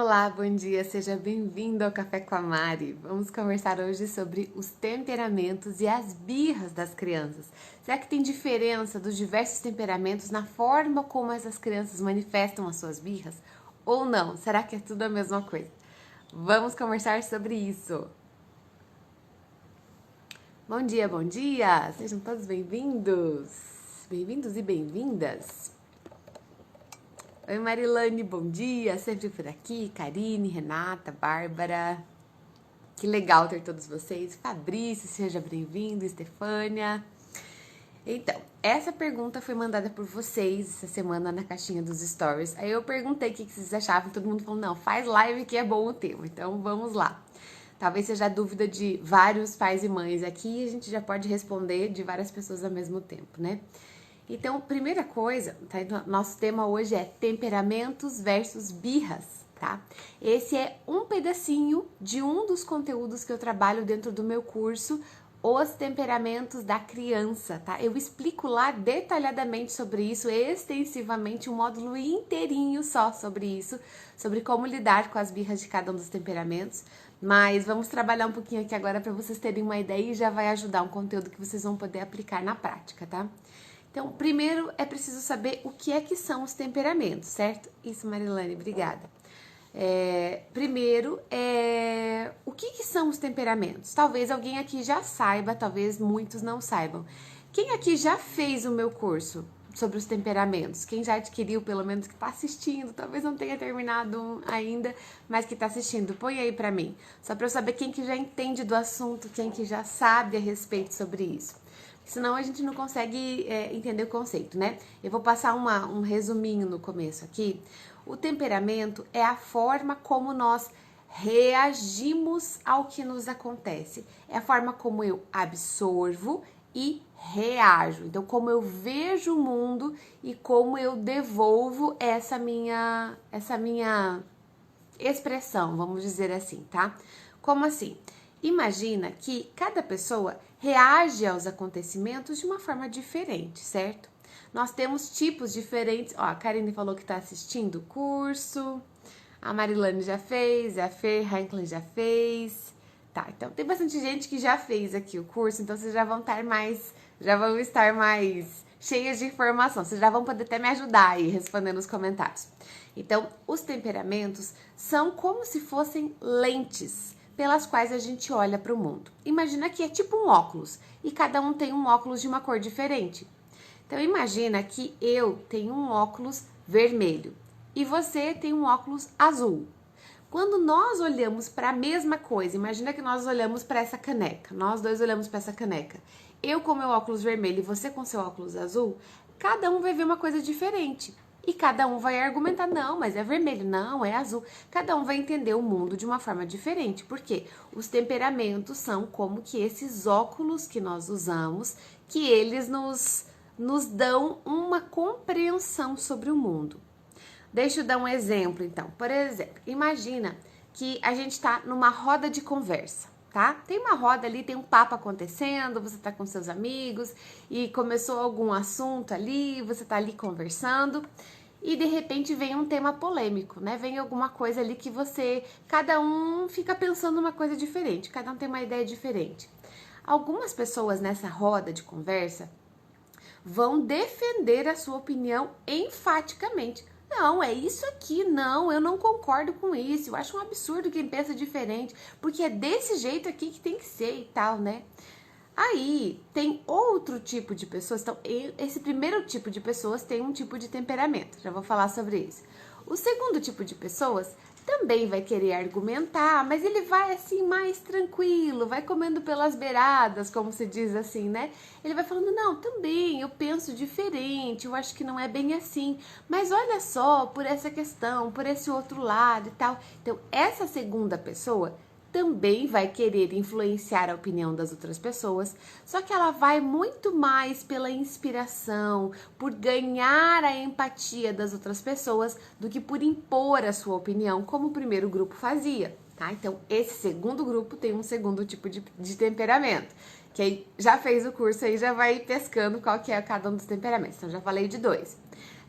Olá, bom dia, seja bem-vindo ao Café com a Mari. Vamos conversar hoje sobre os temperamentos e as birras das crianças. Será que tem diferença dos diversos temperamentos na forma como essas crianças manifestam as suas birras? Ou não? Será que é tudo a mesma coisa? Vamos conversar sobre isso. Bom dia, sejam todos bem-vindos. Bem-vindos e bem-vindas. Oi, Marilane, bom dia, sempre por aqui, Karine, Renata, Bárbara, que legal ter todos vocês, Fabrício, seja bem-vindo, Estefânia. Então, essa pergunta foi mandada por vocês essa semana na caixinha dos stories, aí eu perguntei o que vocês achavam, todo mundo falou, não, faz live que é bom o tema, então vamos lá. Talvez seja a dúvida de vários pais e mães aqui, a gente já pode responder de várias pessoas ao mesmo tempo, né? Então, primeira coisa, tá? Nosso tema hoje é temperamentos versus birras, tá? Esse é um pedacinho de um dos conteúdos que eu trabalho dentro do meu curso, Os Temperamentos da Criança, tá? Eu explico lá detalhadamente sobre isso, extensivamente, um módulo inteirinho só sobre isso, sobre como lidar com as birras de cada um dos temperamentos. Mas vamos trabalhar um pouquinho aqui agora para vocês terem uma ideia e já vai ajudar um conteúdo que vocês vão poder aplicar na prática, tá? Então, primeiro é preciso saber o que é que são os temperamentos, certo? Isso, Marilane, obrigada. Primeiro, o que são os temperamentos? Talvez alguém aqui já saiba, talvez muitos não saibam. Quem aqui já fez o meu curso sobre os temperamentos? Quem já adquiriu, pelo menos que está assistindo, talvez não tenha terminado ainda, mas que está assistindo, põe aí para mim. Só para eu saber quem que já entende do assunto, quem que já sabe a respeito sobre isso. Senão a gente não consegue entender o conceito, né? Eu vou passar um resuminho no começo aqui. O temperamento é a forma como nós reagimos ao que nos acontece. É a forma como eu absorvo e reajo. Então, como eu vejo o mundo e como eu devolvo essa minha expressão, vamos dizer assim, tá? Como assim? Imagina que cada pessoa reage aos acontecimentos de uma forma diferente, certo? Nós temos tipos diferentes. Ó, a Karine falou que está assistindo o curso, a Marilane já fez, a Fer Hanklin já fez. Tá, então tem bastante gente que já fez aqui o curso, então vocês já vão estar mais cheias de informação. Vocês já vão poder até me ajudar aí respondendo os comentários. Então, os temperamentos são como se fossem lentes pelas quais a gente olha para o mundo. Imagina que é tipo um óculos e cada um tem um óculos de uma cor diferente. Então imagina que eu tenho um óculos vermelho e você tem um óculos azul. Quando nós olhamos para a mesma coisa, imagina que nós olhamos para essa caneca, nós dois olhamos para essa caneca. Eu com meu óculos vermelho e você com seu óculos azul, cada um vai ver uma coisa diferente. E cada um vai argumentar, não, mas é vermelho, não, é azul. Cada um vai entender o mundo de uma forma diferente, porque os temperamentos são como que esses óculos que nós usamos, que eles nos dão uma compreensão sobre o mundo. Deixa eu dar um exemplo, então. Por exemplo, imagina que a gente está numa roda de conversa, tá? Tem uma roda ali, tem um papo acontecendo, você tá com seus amigos e começou algum assunto ali, você tá ali conversando e de repente vem um tema polêmico, né? Vem alguma coisa ali que cada um fica pensando uma coisa diferente, cada um tem uma ideia diferente. Algumas pessoas nessa roda de conversa vão defender a sua opinião enfaticamente. Não, é isso aqui, não, eu não concordo com isso, eu acho um absurdo quem pensa diferente, porque é desse jeito aqui que tem que ser e tal, né? Aí tem outro tipo de pessoas, então esse primeiro tipo de pessoas tem um tipo de temperamento, já vou falar sobre isso. O segundo tipo de pessoas também vai querer argumentar, mas ele vai assim mais tranquilo, vai comendo pelas beiradas, como se diz assim, né? Ele vai falando, não, também eu penso diferente, eu acho que não é bem assim, mas olha só, por essa questão, por esse outro lado e tal. Então, essa segunda pessoa também vai querer influenciar a opinião das outras pessoas, só que ela vai muito mais pela inspiração, por ganhar a empatia das outras pessoas, do que por impor a sua opinião, como o primeiro grupo fazia, tá? Então, esse segundo grupo tem um segundo tipo de temperamento, que aí já fez o curso aí, já vai pescando qual que é cada um dos temperamentos. Então, já falei de dois.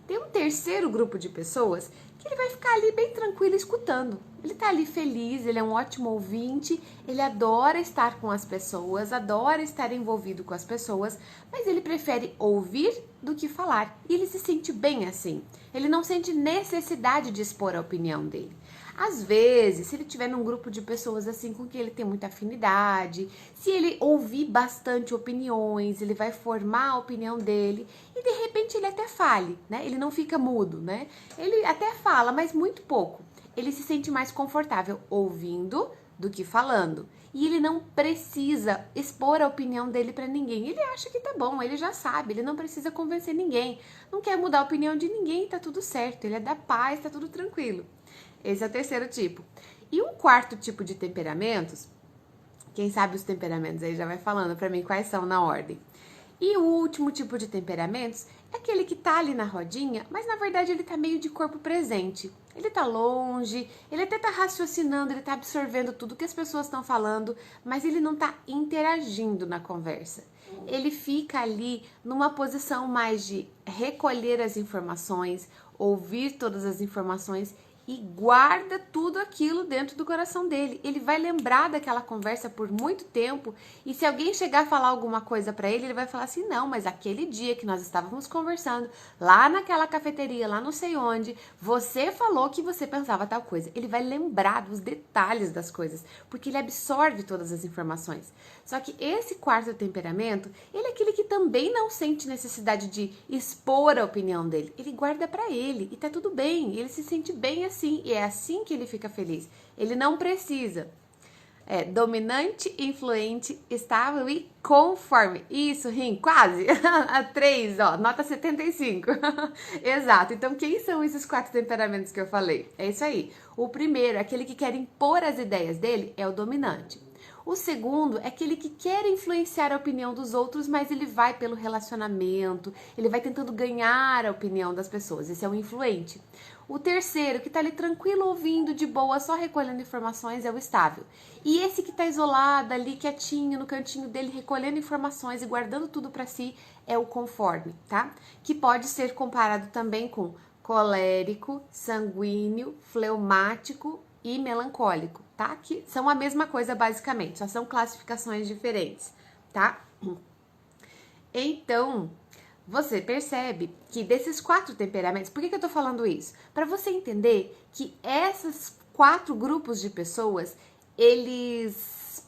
Tem um terceiro grupo de pessoas que ele vai ficar ali bem tranquilo escutando. Ele tá ali feliz, ele é um ótimo ouvinte, ele adora estar com as pessoas, adora estar envolvido com as pessoas, mas ele prefere ouvir do que falar. E ele se sente bem assim. Ele não sente necessidade de expor a opinião dele. Às vezes, se ele estiver num grupo de pessoas assim com quem ele tem muita afinidade, se ele ouvir bastante opiniões, ele vai formar a opinião dele e de repente ele até fale, né? Ele não fica mudo, né? Ele até fala, mas muito pouco. Ele se sente mais confortável ouvindo do que falando. E ele não precisa expor a opinião dele para ninguém. Ele acha que tá bom, ele já sabe, ele não precisa convencer ninguém. Não quer mudar a opinião de ninguém, tá tudo certo. Ele é da paz, tá tudo tranquilo. Esse é o terceiro tipo. E um quarto tipo de temperamentos, quem sabe os temperamentos aí já vai falando para mim quais são na ordem. E o último tipo de temperamentos é aquele que tá ali na rodinha, mas na verdade ele tá meio de corpo presente. Ele tá longe, ele até tá raciocinando, ele tá absorvendo tudo que as pessoas estão falando, mas ele não tá interagindo na conversa. Ele fica ali numa posição mais de recolher as informações, ouvir todas as informações e guarda tudo aquilo dentro do coração dele. Ele vai lembrar daquela conversa por muito tempo e se alguém chegar a falar alguma coisa para ele, ele vai falar assim, não, mas aquele dia que nós estávamos conversando, lá naquela cafeteria, lá não sei onde, você falou que você pensava tal coisa. Ele vai lembrar dos detalhes das coisas, porque ele absorve todas as informações. Só que esse quarto temperamento, ele é aquele que também não sente necessidade de expor a opinião dele. Ele guarda para ele e tá tudo bem, ele se sente bem assim. E é assim que ele fica feliz. Ele não precisa. É dominante, influente, estável e conforme. Isso, Rim, quase. A 3, ó, nota 75. Exato. Então, quem são esses 4 temperamentos que eu falei? É isso aí. O primeiro, aquele que quer impor as ideias dele, é o dominante. O segundo é aquele que quer influenciar a opinião dos outros, mas ele vai pelo relacionamento, ele vai tentando ganhar a opinião das pessoas. Esse é o influente. O terceiro, que tá ali tranquilo, ouvindo, de boa, só recolhendo informações, é o estável. E esse que tá isolado ali, quietinho, no cantinho dele, recolhendo informações e guardando tudo para si, é o conforme, tá? Que pode ser comparado também com colérico, sanguíneo, fleumático e melancólico, tá? Que são a mesma coisa basicamente, só são classificações diferentes, tá? Então, você percebe que desses 4 temperamentos, por que eu tô falando isso? Para você entender que esses 4 grupos de pessoas, eles,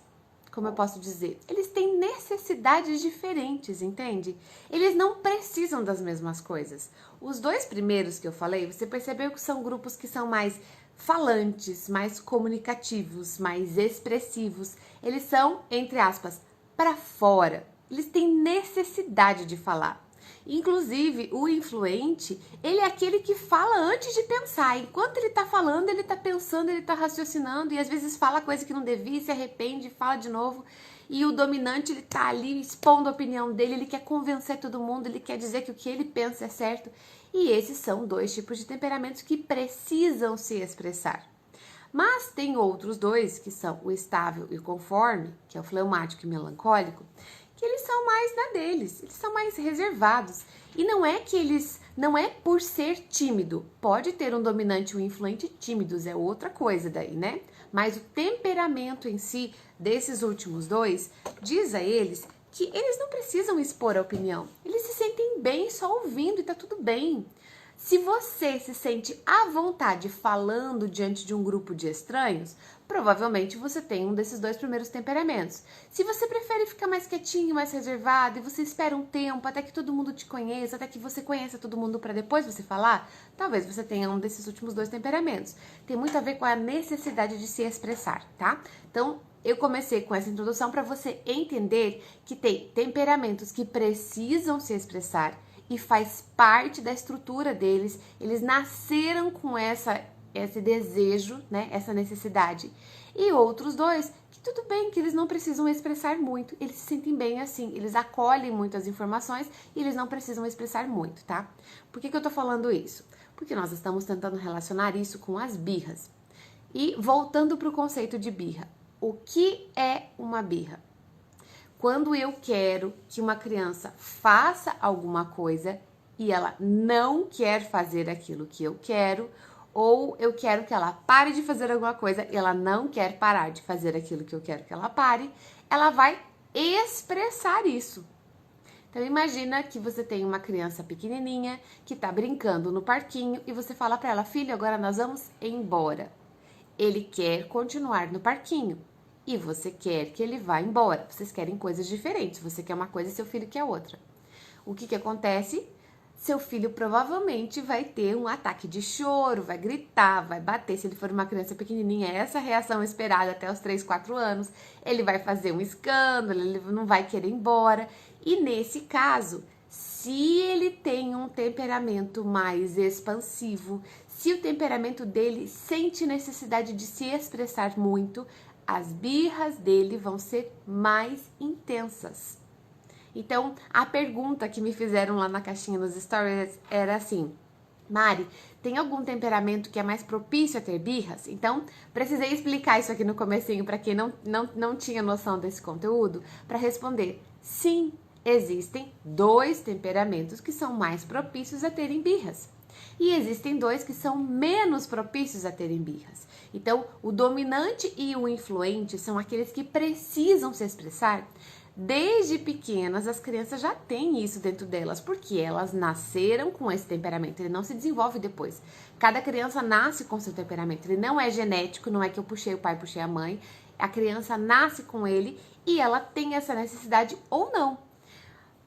como eu posso dizer, eles têm necessidades diferentes, entende? Eles não precisam das mesmas coisas. Os 2 primeiros que eu falei, você percebeu que são grupos que são mais falantes, mais comunicativos, mais expressivos. Eles são, entre aspas, para fora. Eles têm necessidade de falar. Inclusive, o influente, ele é aquele que fala antes de pensar. Enquanto ele tá falando, ele tá pensando, ele tá raciocinando e às vezes fala coisa que não devia, se arrepende, fala de novo. E o dominante, ele tá ali expondo a opinião dele, ele quer convencer todo mundo, ele quer dizer que o que ele pensa é certo. E esses são 2 tipos de temperamentos que precisam se expressar. Mas tem outros 2, que são o estável e o conforme, que é o fleumático e melancólico, que eles são mais na deles, eles são mais reservados. E não é que eles, não é por ser tímido, pode ter um dominante e um influente tímidos, é outra coisa daí, né? Mas o temperamento em si desses últimos 2 diz a eles que eles não precisam expor a opinião, eles se sentem bem só ouvindo e tá tudo bem. Se você se sente à vontade falando diante de um grupo de estranhos, provavelmente você tem um desses 2 primeiros temperamentos. Se você prefere ficar mais quietinho, mais reservado e você espera um tempo até que todo mundo te conheça, até que você conheça todo mundo para depois você falar, talvez você tenha um desses últimos 2 temperamentos. Tem muito a ver com a necessidade de se expressar, tá? Então, eu comecei com essa introdução para você entender que tem temperamentos que precisam se expressar e faz parte da estrutura deles, eles nasceram com esse desejo, né, essa necessidade. E outros 2, que tudo bem, que eles não precisam expressar muito, eles se sentem bem assim, eles acolhem muitas informações e eles não precisam expressar muito, tá? Por que eu tô falando isso? Porque nós estamos tentando relacionar isso com as birras. E voltando para o conceito de birra, o que é uma birra? Quando eu quero que uma criança faça alguma coisa e ela não quer fazer aquilo que eu quero, ou eu quero que ela pare de fazer alguma coisa e ela não quer parar de fazer aquilo que eu quero que ela pare, ela vai expressar isso. Então imagina que você tem uma criança pequenininha que tá brincando no parquinho e você fala para ela: filho, agora nós vamos embora. Ele quer continuar no parquinho e você quer que ele vá embora. Vocês querem coisas diferentes, você quer uma coisa e seu filho quer outra. O que acontece? Seu filho provavelmente vai ter um ataque de choro, vai gritar, vai bater. Se ele for uma criança pequenininha, é essa reação esperada até os 3, 4 anos. Ele vai fazer um escândalo, ele não vai querer ir embora. E nesse caso, se ele tem um temperamento mais expansivo, se o temperamento dele sente necessidade de se expressar muito, as birras dele vão ser mais intensas. Então, a pergunta que me fizeram lá na caixinha nos stories era assim: Mari, tem algum temperamento que é mais propício a ter birras? Então, precisei explicar isso aqui no comecinho para quem não tinha noção desse conteúdo, para responder: sim, existem 2 temperamentos que são mais propícios a terem birras. E existem 2 que são menos propícios a terem birras. Então, o dominante e o influente são aqueles que precisam se expressar. Desde pequenas, as crianças já têm isso dentro delas, porque elas nasceram com esse temperamento, ele não se desenvolve depois. Cada criança nasce com seu temperamento, ele não é genético, não é que eu puxei o pai, puxei a mãe. A criança nasce com ele e ela tem essa necessidade ou não.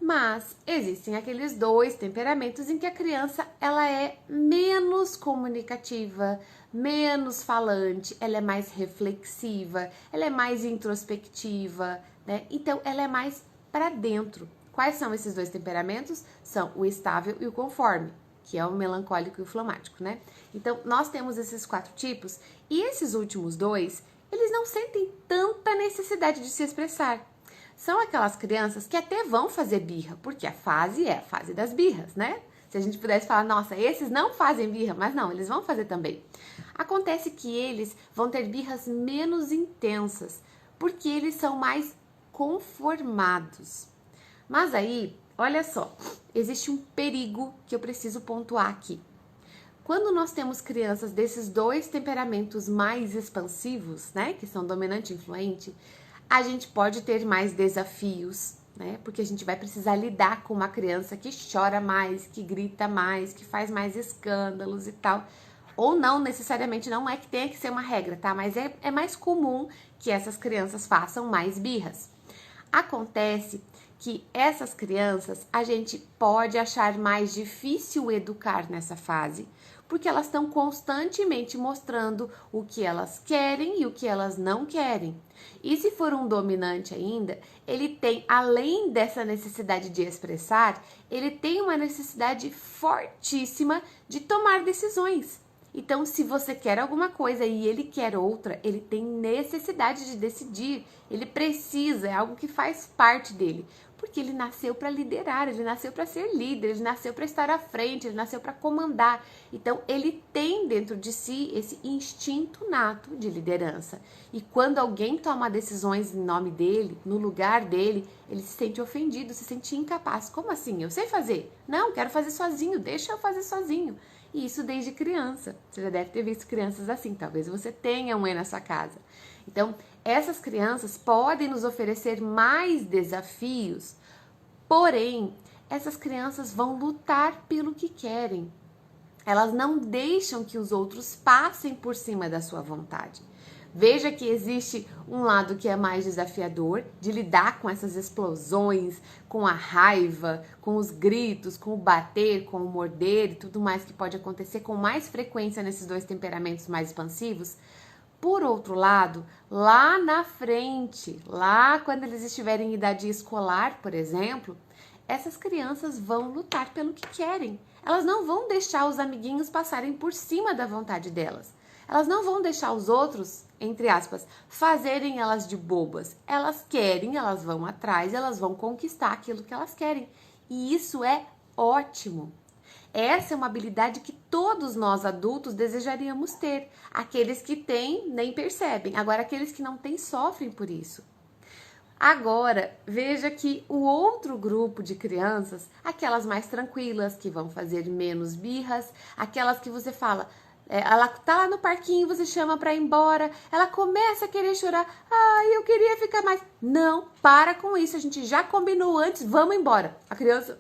Mas existem aqueles 2 temperamentos em que a criança ela é menos comunicativa, menos falante, ela é mais reflexiva, ela é mais introspectiva, né? Então ela é mais para dentro. Quais são esses 2 temperamentos? São o estável e o conforme, que é o melancólico e o flemático, né? Então nós temos esses 4 tipos e esses últimos 2, eles não sentem tanta necessidade de se expressar. São aquelas crianças que até vão fazer birra, porque a fase é a fase das birras, né? Se a gente pudesse falar, nossa, esses não fazem birra, mas não, eles vão fazer também. Acontece que eles vão ter birras menos intensas, porque eles são mais conformados. Mas aí, olha só, existe um perigo que eu preciso pontuar aqui. Quando nós temos crianças desses 2 temperamentos mais expansivos, né, que são dominante e influente, a gente pode ter mais desafios, né? Porque a gente vai precisar lidar com uma criança que chora mais, que grita mais, que faz mais escândalos e tal. Ou não, necessariamente, não é que tenha que ser uma regra, tá? Mas é mais comum que essas crianças façam mais birras. Acontece que essas crianças a gente pode achar mais difícil educar nessa fase, porque elas estão constantemente mostrando o que elas querem e o que elas não querem. E se for um dominante ainda, ele tem, além dessa necessidade de expressar, ele tem uma necessidade fortíssima de tomar decisões. Então, se você quer alguma coisa e ele quer outra, ele tem necessidade de decidir, ele precisa, é algo que faz parte dele, porque ele nasceu para liderar, ele nasceu para ser líder, ele nasceu para estar à frente, ele nasceu para comandar. Então, ele tem dentro de si esse instinto nato de liderança. E quando alguém toma decisões em nome dele, no lugar dele, ele se sente ofendido, se sente incapaz. Como assim? Eu sei fazer? Não, quero fazer sozinho, deixa eu fazer sozinho. E isso desde criança. Você já deve ter visto crianças assim, talvez você tenha um aí na sua casa. Então, essas crianças podem nos oferecer mais desafios, porém, essas crianças vão lutar pelo que querem. Elas não deixam que os outros passem por cima da sua vontade. Veja que existe um lado que é mais desafiador, de lidar com essas explosões, com a raiva, com os gritos, com o bater, com o morder e tudo mais que pode acontecer com mais frequência nesses 2 temperamentos mais expansivos. Por outro lado, lá na frente, lá quando eles estiverem em idade escolar, por exemplo, essas crianças vão lutar pelo que querem. Elas não vão deixar os amiguinhos passarem por cima da vontade delas. Elas não vão deixar os outros, entre aspas, fazerem elas de bobas. Elas querem, elas vão atrás, elas vão conquistar aquilo que elas querem. E isso é ótimo. Essa é uma habilidade que todos nós adultos desejaríamos ter. Aqueles que têm nem percebem. Agora, aqueles que não têm sofrem por isso. Agora, veja que o outro grupo de crianças, aquelas mais tranquilas, que vão fazer menos birras, aquelas que você fala, Ela tá lá no parquinho, você chama pra ir embora, ela começa a querer chorar. Ai, eu queria ficar mais. Não, para com isso, a gente já combinou antes, vamos embora. A criança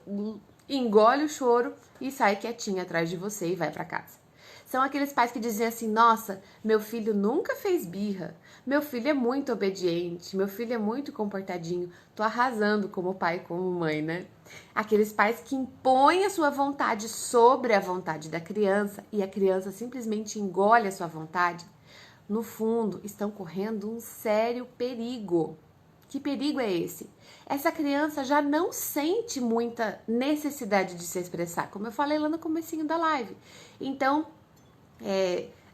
engole o choro e sai quietinha atrás de você e vai pra casa. São aqueles pais que dizem assim: nossa, meu filho nunca fez birra, meu filho é muito obediente, meu filho é muito comportadinho. Tô arrasando como pai e como mãe, né? Aqueles pais que impõem a sua vontade sobre a vontade da criança e a criança simplesmente engole a sua vontade, no fundo, estão correndo um sério perigo. Que perigo é esse? Essa criança já não sente muita necessidade de se expressar, como eu falei lá no comecinho da live. Então,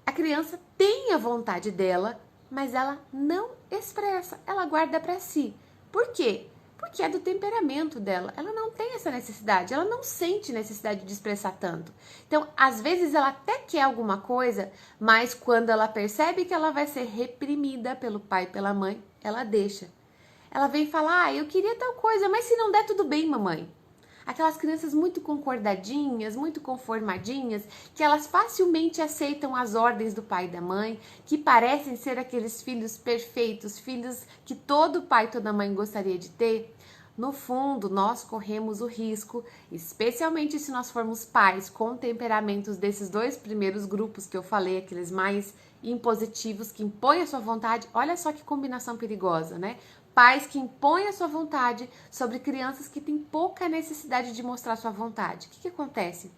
a criança tem a vontade dela, mas ela não expressa, ela guarda para si. Por quê? Porque é do temperamento dela. Ela não tem essa necessidade, ela não sente necessidade de expressar tanto. Então, às vezes ela até quer alguma coisa, mas quando ela percebe que ela vai ser reprimida pelo pai e pela mãe, ela deixa. Ela vem falar: eu queria tal coisa, mas se não der, tudo bem, mamãe. Aquelas crianças muito concordadinhas, muito conformadinhas, que elas facilmente aceitam as ordens do pai e da mãe, que parecem ser aqueles filhos perfeitos, filhos que todo pai e toda mãe gostaria de ter. No fundo, nós corremos o risco, especialmente se nós formos pais com temperamentos desses dois primeiros grupos que eu falei, aqueles mais impositivos, que impõem a sua vontade. Olha só que combinação perigosa, né? Pais que impõem a sua vontade sobre crianças que têm pouca necessidade de mostrar sua vontade. O que acontece?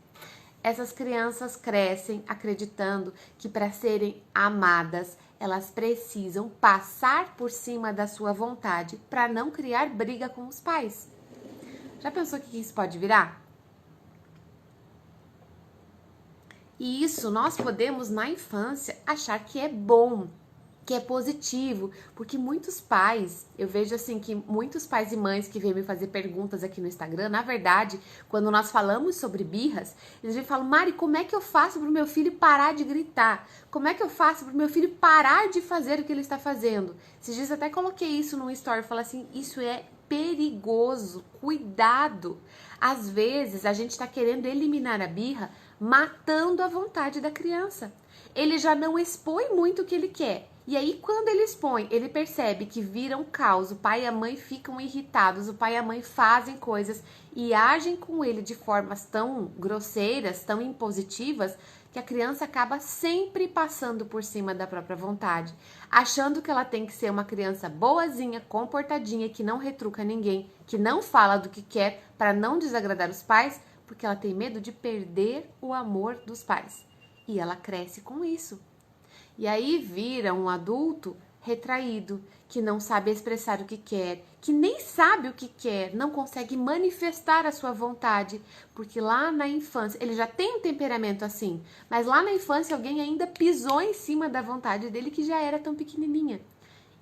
Essas crianças crescem acreditando que para serem amadas, elas precisam passar por cima da sua vontade para não criar briga com os pais. Já pensou o que isso pode virar? E isso nós podemos, na infância, achar que é bom, que é positivo, porque muitos pais, eu vejo assim que muitos pais e mães que vêm me fazer perguntas aqui no Instagram, na verdade, quando nós falamos sobre birras, eles me falam: Mari, como é que eu faço para o meu filho parar de gritar? Como é que eu faço para o meu filho parar de fazer o que ele está fazendo? Esses dias até coloquei isso num story, falei assim: isso é perigoso, cuidado. Às vezes a gente está querendo eliminar a birra, matando a vontade da criança. Ele já não expõe muito o que ele quer. E aí, quando ele expõe, ele percebe que vira um caos, o pai e a mãe ficam irritados, o pai e a mãe fazem coisas e agem com ele de formas tão grosseiras, tão impositivas, que a criança acaba sempre passando por cima da própria vontade, achando que ela tem que ser uma criança boazinha, comportadinha, que não retruca ninguém, que não fala do que quer para não desagradar os pais, porque ela tem medo de perder o amor dos pais. E ela cresce com isso. E aí vira um adulto retraído, que não sabe expressar o que quer, que nem sabe o que quer, não consegue manifestar a sua vontade, porque lá na infância, ele já tem um temperamento assim, mas lá na infância alguém ainda pisou em cima da vontade dele que já era tão pequenininha.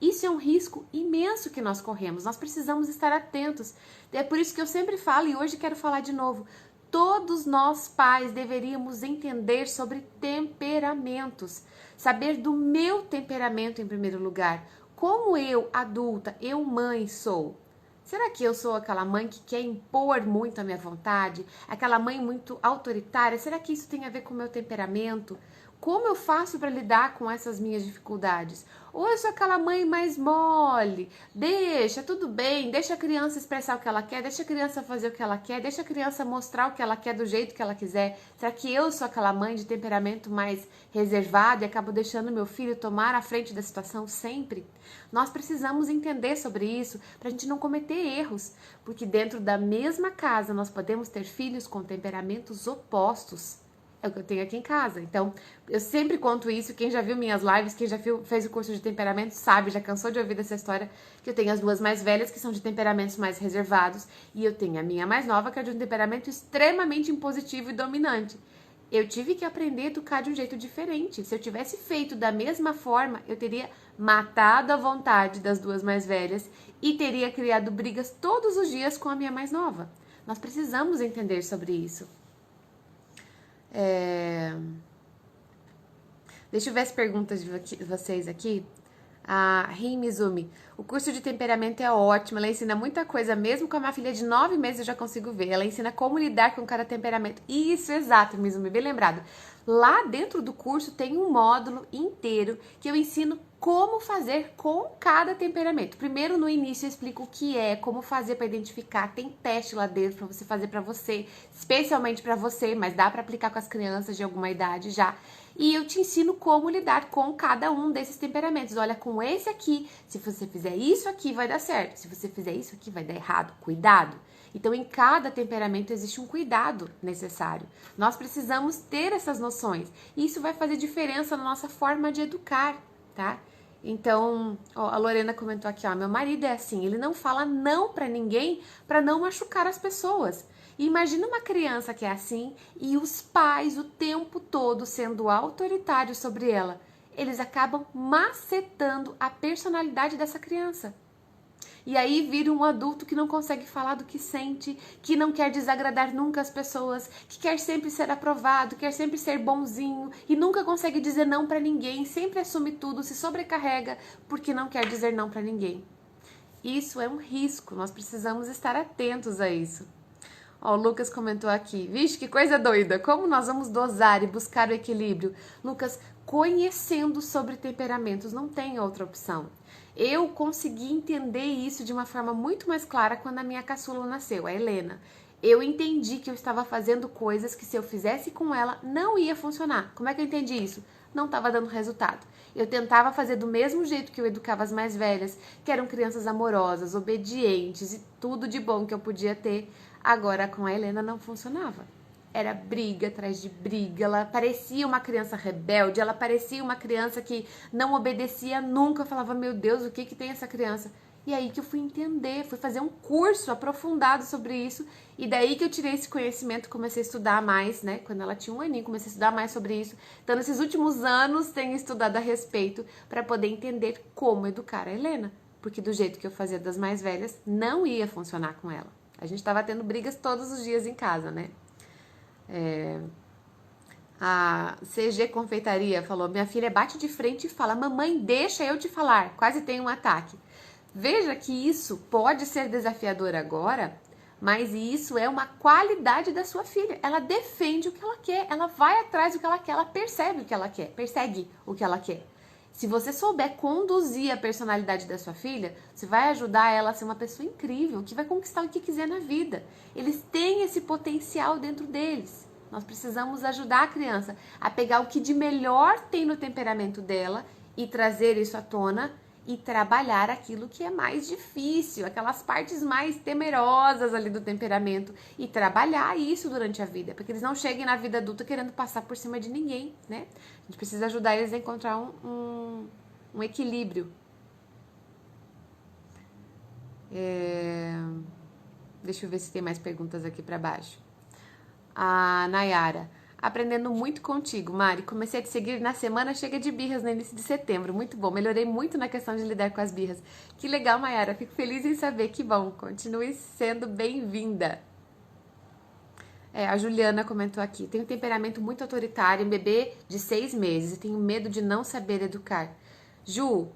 Isso é um risco imenso que nós corremos, nós precisamos estar atentos. É por isso que eu sempre falo, e hoje quero falar de novo, todos nós pais deveríamos entender sobre temperamentos, saber do meu temperamento em primeiro lugar, como eu, adulta, eu mãe sou. Será que eu sou aquela mãe que quer impor muito a minha vontade? Aquela mãe muito autoritária? Será que isso tem a ver com o meu temperamento? Como eu faço para lidar com essas minhas dificuldades? Ou eu sou aquela mãe mais mole, deixa, tudo bem, deixa a criança expressar o que ela quer, deixa a criança fazer o que ela quer, deixa a criança mostrar o que ela quer do jeito que ela quiser. Será que eu sou aquela mãe de temperamento mais reservado e acabo deixando meu filho tomar a frente da situação sempre? Nós precisamos entender sobre isso para a gente não cometer erros, porque dentro da mesma casa nós podemos ter filhos com temperamentos opostos. É o que eu tenho aqui em casa. Então, eu sempre conto isso. Quem já viu minhas lives, quem já fez o curso de temperamento, sabe, já cansou de ouvir dessa história, que eu tenho as duas mais velhas, que são de temperamentos mais reservados, e eu tenho a minha mais nova, que é de um temperamento extremamente impositivo e dominante. Eu tive que aprender a educar de um jeito diferente. Se eu tivesse feito da mesma forma, eu teria matado a vontade das duas mais velhas e teria criado brigas todos os dias com a minha mais nova. Nós precisamos entender sobre isso. Deixa eu ver as perguntas de vocês aqui. A Rimizumi, o curso de temperamento é ótimo, ela ensina muita coisa, mesmo com a minha filha de 9 meses eu já consigo ver. Ela ensina como lidar com cada temperamento. Isso, exato, Mizumi, bem lembrado. Lá dentro do curso tem um módulo inteiro que eu ensino como fazer com cada temperamento. Primeiro, no início, eu explico o que é, como fazer para identificar. Tem teste lá dentro para você fazer para você, especialmente para você, mas dá para aplicar com as crianças de alguma idade já. E eu te ensino como lidar com cada um desses temperamentos. Olha, com esse aqui, se você fizer isso aqui, vai dar certo. Se você fizer isso aqui, vai dar errado. Cuidado. Então, em cada temperamento existe um cuidado necessário. Nós precisamos ter essas noções. E isso vai fazer diferença na nossa forma de educar, tá? Então, ó, a Lorena comentou aqui, ó, meu marido é assim, ele não fala não pra ninguém para não machucar as pessoas. E imagina uma criança que é assim e os pais o tempo todo sendo autoritários sobre ela. Eles acabam macetando a personalidade dessa criança. E aí vira um adulto que não consegue falar do que sente, que não quer desagradar nunca as pessoas, que quer sempre ser aprovado, quer sempre ser bonzinho e nunca consegue dizer não pra ninguém, sempre assume tudo, se sobrecarrega porque não quer dizer não pra ninguém. Isso é um risco, nós precisamos estar atentos a isso. Ó, o Lucas comentou aqui, vixe, que coisa doida, como nós vamos dosar e buscar o equilíbrio? Lucas, conhecendo sobre temperamentos, não tem outra opção. Eu consegui entender isso de uma forma muito mais clara quando a minha caçula nasceu, a Helena. Eu entendi que eu estava fazendo coisas que se eu fizesse com ela não ia funcionar. Como é que eu entendi isso? Não estava dando resultado. Eu tentava fazer do mesmo jeito que eu educava as mais velhas, que eram crianças amorosas, obedientes e tudo de bom que eu podia ter. Agora com a Helena não funcionava. Era briga atrás de briga, ela parecia uma criança rebelde, ela parecia uma criança que não obedecia nunca. Eu falava, meu Deus, o que tem essa criança? E aí que eu fui entender, fui fazer um curso aprofundado sobre isso, e daí que eu tirei esse conhecimento, comecei a estudar mais, né? Quando ela tinha 1 aninho, comecei a estudar mais sobre isso. Então, nesses últimos anos, tenho estudado a respeito para poder entender como educar a Helena, porque do jeito que eu fazia das mais velhas, não ia funcionar com ela. A gente estava tendo brigas todos os dias em casa, né? A CG Confeitaria falou, minha filha bate de frente e fala, mamãe, deixa eu te falar, quase tem um ataque. Veja que isso pode ser desafiador agora, mas isso é uma qualidade da sua filha. Ela defende o que ela quer, ela vai atrás do que ela quer, ela percebe o que ela quer, persegue o que ela quer. Se você souber conduzir a personalidade da sua filha, você vai ajudar ela a ser uma pessoa incrível, que vai conquistar o que quiser na vida. Eles têm esse potencial dentro deles. Nós precisamos ajudar a criança a pegar o que de melhor tem no temperamento dela e trazer isso à tona e trabalhar aquilo que é mais difícil, aquelas partes mais temerosas ali do temperamento e trabalhar isso durante a vida, para que eles não cheguem na vida adulta querendo passar por cima de ninguém, né? A gente precisa ajudar eles a encontrar um equilíbrio. Deixa eu ver se tem mais perguntas aqui para baixo. A Nayara, aprendendo muito contigo, Mari. Comecei a te seguir na semana chega de birras no início de setembro. Muito bom. Melhorei muito na questão de lidar com as birras. Que legal, Nayara. Fico feliz em saber. Que bom. Continue sendo bem-vinda. A Juliana comentou aqui. Tenho um temperamento muito autoritário, um bebê de 6 meses e tenho medo de não saber educar. Ju,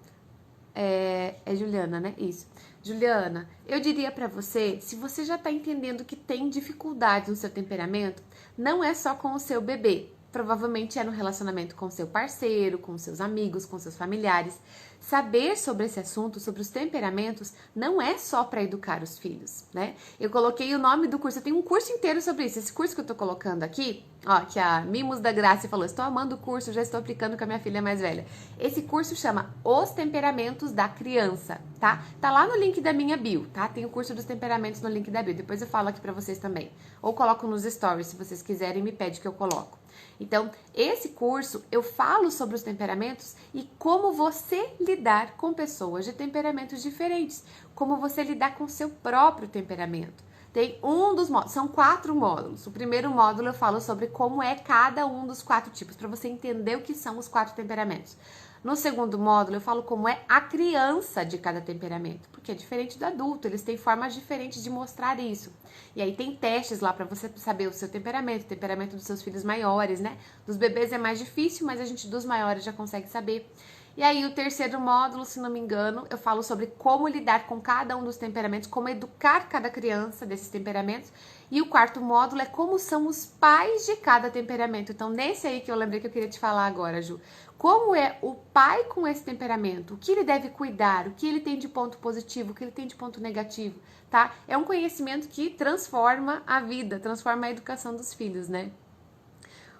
é Juliana, né? Isso. Juliana, eu diria pra você, se você já tá entendendo que tem dificuldade no seu temperamento, não é só com o seu bebê. Provavelmente é no relacionamento com o seu parceiro, com seus amigos, com seus familiares. Saber sobre esse assunto, sobre os temperamentos, não é só para educar os filhos, né? Eu coloquei o nome do curso, eu tenho um curso inteiro sobre isso. Esse curso que eu tô colocando aqui, ó, que a Mimos da Graça falou, estou amando o curso, já estou aplicando com a minha filha mais velha. Esse curso chama Os Temperamentos da Criança, tá? Tá lá no link da minha bio, tá? Tem o curso dos temperamentos no link da bio, depois eu falo aqui pra vocês também. Ou coloco nos stories, se vocês quiserem, me pede que eu coloco. Então, esse curso eu falo sobre os temperamentos e como você lidar com pessoas de temperamentos diferentes, como você lidar com seu próprio temperamento. Tem um dos módulos, são 4 módulos. O primeiro módulo eu falo sobre como é cada um dos 4 tipos, para você entender o que são os 4 temperamentos. No segundo módulo, eu falo como é a criança de cada temperamento, porque é diferente do adulto, eles têm formas diferentes de mostrar isso. E aí tem testes lá para você saber o seu temperamento, o temperamento dos seus filhos maiores, né? Dos bebês é mais difícil, mas a gente dos maiores já consegue saber. E aí, o terceiro módulo, se não me engano, eu falo sobre como lidar com cada um dos temperamentos, como educar cada criança desses temperamentos. E o quarto módulo é como são os pais de cada temperamento. Então, nesse aí que eu lembrei que eu queria te falar agora, Ju. Como é o pai com esse temperamento? O que ele deve cuidar? O que ele tem de ponto positivo? O que ele tem de ponto negativo? Tá? É um conhecimento que transforma a vida, transforma a educação dos filhos, né?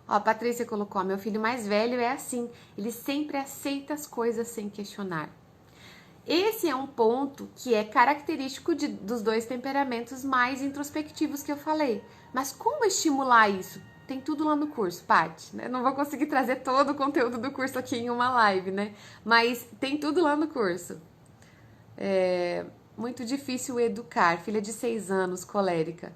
Ó, a Patrícia colocou, meu filho mais velho é assim, ele sempre aceita as coisas sem questionar. Esse é um ponto que é característico dos dois temperamentos mais introspectivos que eu falei. Mas como estimular isso? Tem tudo lá no curso, Paty, né? Não vou conseguir trazer todo o conteúdo do curso aqui em uma live, né? Mas tem tudo lá no curso. Muito difícil educar, filha de 6 anos, colérica.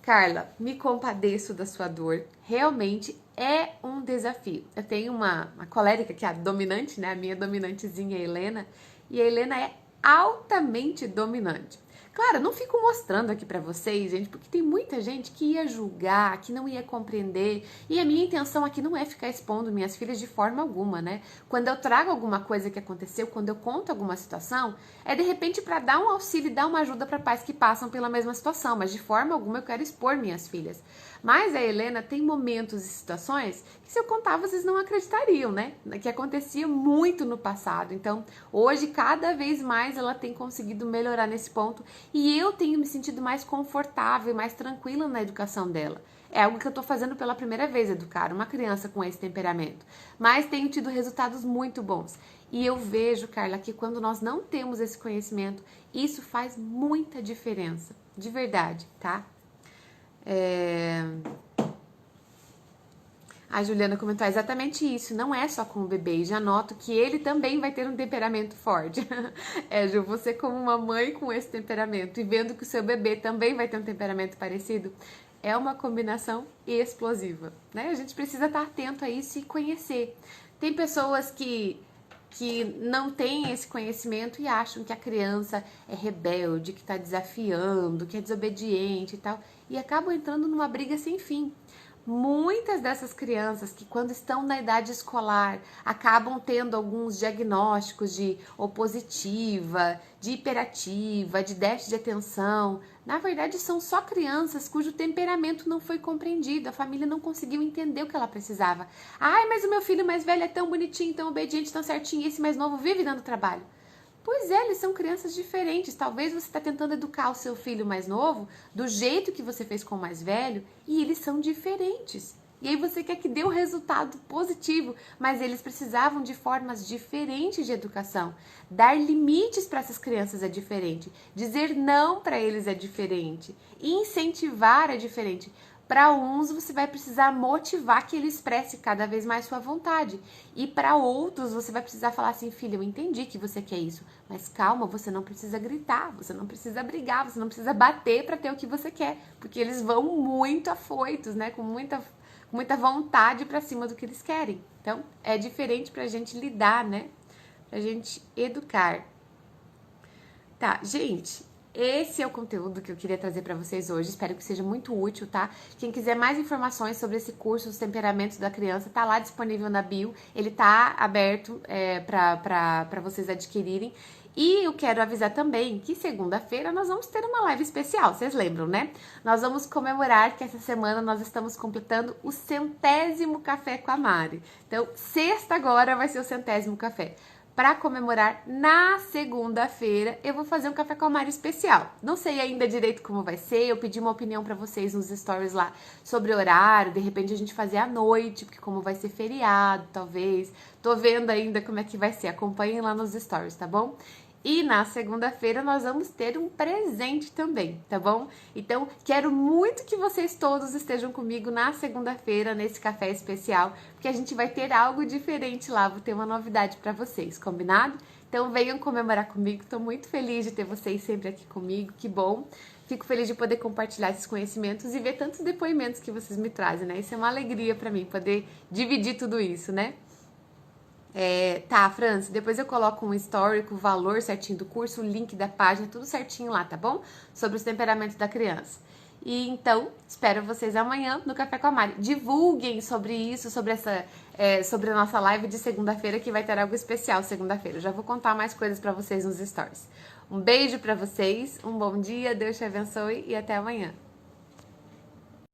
Carla, me compadeço da sua dor. Realmente é um desafio. Eu tenho uma colérica que é a dominante, né? A minha dominantezinha, a Helena. E a Helena é altamente dominante. Claro, não fico mostrando aqui pra vocês, gente, porque tem muita gente que ia julgar, que não ia compreender. E a minha intenção aqui não é ficar expondo minhas filhas de forma alguma, né? Quando eu trago alguma coisa que aconteceu, quando eu conto alguma situação, é de repente para dar um auxílio e dar uma ajuda para pais que passam pela mesma situação, mas de forma alguma eu quero expor minhas filhas. Mas a Helena tem momentos e situações que se eu contar vocês não acreditariam, né? Que acontecia muito no passado. Então, hoje cada vez mais ela tem conseguido melhorar nesse ponto e eu tenho me sentido mais confortável e mais tranquila na educação dela. É algo que eu tô fazendo pela primeira vez, educar uma criança com esse temperamento. Mas tenho tido resultados muito bons. E eu vejo, Carla, que quando nós não temos esse conhecimento, isso faz muita diferença. De verdade, tá? A Juliana comentou exatamente isso. Não é só com o bebê. E já noto que ele também vai ter um temperamento forte. Ju, você como uma mãe com esse temperamento e vendo que o seu bebê também vai ter um temperamento parecido, é uma combinação explosiva, né? A gente precisa estar atento a isso e conhecer. Tem pessoas que não têm esse conhecimento e acham que a criança é rebelde, que está desafiando, que é desobediente e tal, e acabam entrando numa briga sem fim. Muitas dessas crianças que quando estão na idade escolar acabam tendo alguns diagnósticos de opositiva, de hiperativa, de déficit de atenção, na verdade são só crianças cujo temperamento não foi compreendido, a família não conseguiu entender o que ela precisava. Ai, mas o meu filho mais velho é tão bonitinho, tão obediente, tão certinho, e esse mais novo vive dando trabalho. Pois é, eles são crianças diferentes. Talvez você está tentando educar o seu filho mais novo do jeito que você fez com o mais velho e eles são diferentes. E aí você quer que dê um resultado positivo, mas eles precisavam de formas diferentes de educação. Dar limites para essas crianças é diferente. Dizer não para eles é diferente. Incentivar é diferente. Para uns, você vai precisar motivar que ele expresse cada vez mais sua vontade. E para outros, você vai precisar falar assim, filho, eu entendi que você quer isso, mas calma, você não precisa gritar, você não precisa brigar, você não precisa bater para ter o que você quer, porque eles vão muito afoitos, né, com muita vontade para cima do que eles querem. Então, é diferente pra gente lidar, né, pra gente educar. Tá, gente... Esse é o conteúdo que eu queria trazer para vocês hoje, espero que seja muito útil, tá? Quem quiser mais informações sobre esse curso, os temperamentos da criança, tá lá disponível na bio, ele tá aberto para vocês adquirirem. E eu quero avisar também que segunda-feira nós vamos ter uma live especial, vocês lembram, né? Nós vamos comemorar que essa semana nós estamos completando o 100º Café com a Mari. Então, sexta agora vai ser o 100º café. Para comemorar, na segunda-feira, eu vou fazer um café com a Mari especial. Não sei ainda direito como vai ser, eu pedi uma opinião para vocês nos stories lá sobre horário, de repente a gente fazer à noite, porque como vai ser feriado, talvez. Tô vendo ainda como é que vai ser, acompanhem lá nos stories, tá bom? E na segunda-feira nós vamos ter um presente também, tá bom? Então, quero muito que vocês todos estejam comigo na segunda-feira, nesse café especial, porque a gente vai ter algo diferente lá, vou ter uma novidade para vocês, combinado? Então, venham comemorar comigo, tô muito feliz de ter vocês sempre aqui comigo, que bom. Fico feliz de poder compartilhar esses conhecimentos e ver tantos depoimentos que vocês me trazem, né? Isso é uma alegria para mim, poder dividir tudo isso, né? Tá, França, depois eu coloco um histórico, o valor certinho do curso, o link da página, tudo certinho lá, tá bom? Sobre os temperamentos da criança. E então, espero vocês amanhã no Café com a Mari. Divulguem sobre isso, sobre sobre a nossa live de segunda-feira, que vai ter algo especial segunda-feira. Eu já vou contar mais coisas para vocês nos stories. Um beijo para vocês, um bom dia, Deus te abençoe e até amanhã.